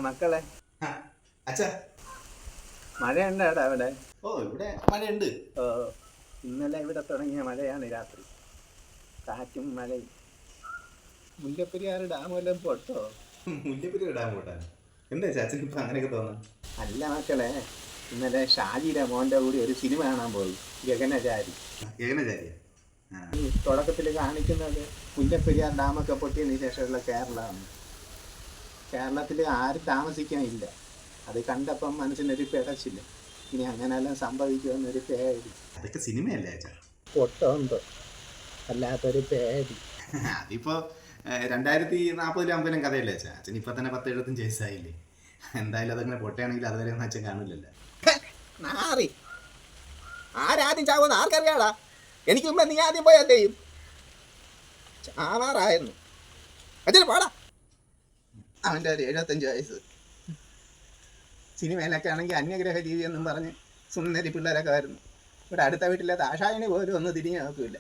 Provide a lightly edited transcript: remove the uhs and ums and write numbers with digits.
മക്കളെ ആ, അച്ഛാ. മഴയുണ്ടാടാ അവിടെ? ഓ, ഇവിടെ മഴയുണ്ട്. ഓ, ഇന്നലെ ഇവിടെ തുടങ്ങിയ മഴയാണ് രാത്രി. കാറ്റും മഴയും. മുല്ലപ്പെരിയാർ ഡാം വല്ലതും പൊട്ടോ? മുല്ലപ്പെരി ഇടാൻ പോട്ടാ. എന്താ അച്ഛൻ ഇപ്പൊ അങ്ങനെയൊക്കെ തോന്നാൻ? അല്ല മക്കളെ, ഇന്നലെ ഷാജിയുടെ മോൻ്റെ കൂടി ഒരു സിനിമ കാണാൻ പോയി, ഗഗനചാരി. ഗഗനചാരിയ? ഈ തുടക്കത്തിൽ കാണിക്കുന്നത് മുല്ലപ്പെരിയാർ ഡാമൊക്കെ പൊട്ടിയതിന് ശേഷമുള്ള കേരളമാണ്. കേരളത്തിൽ ആരും താമസിക്കാനില്ല. അത് കണ്ടപ്പം മനസ്സിനൊരു പിടച്ചില്ല. ഇനി അങ്ങനെല്ലാം സംഭവിക്കുമെന്നൊരു പേടി. അതൊക്കെ സിനിമയല്ലേ അച്ഛാ? പൊട്ടുണ്ടോ അല്ലാത്തൊരു പേടി. അതിപ്പോ 2040-50 കഥയല്ലേ അച്ഛാ? അച്ഛൻ ഇപ്പൊ തന്നെ 10-75 വയസ്സായില്ലേ? എന്തായാലും അതങ്ങനെ പൊട്ടയാണെങ്കിൽ അതുവരെ ഒന്നും അച്ഛൻ കാണില്ലല്ലോ. നാറി, ആരാദ്യം ചാവുന്ന ആർക്കറിയാടാ? എനിക്ക് മുമ്പ് നീ ആദ്യം പോയാൽ ചെയ്യും. ചാവാറായിരുന്നു. അച്ഛന് പാടാ. അവൻ്റെ ഒരു 75 വയസ്സ്. സിനിമയിലൊക്കെ ആണെങ്കിൽ അന്യഗ്രഹ ജീവി എന്നും പറഞ്ഞ് സുന്ദരി പിള്ളേരൊക്കെ വരുന്നു. ഇവിടെ അടുത്ത വീട്ടിലെ ദാഷായണി പോലും ഒന്ന് തിരിഞ്ഞു നോക്കില്ല.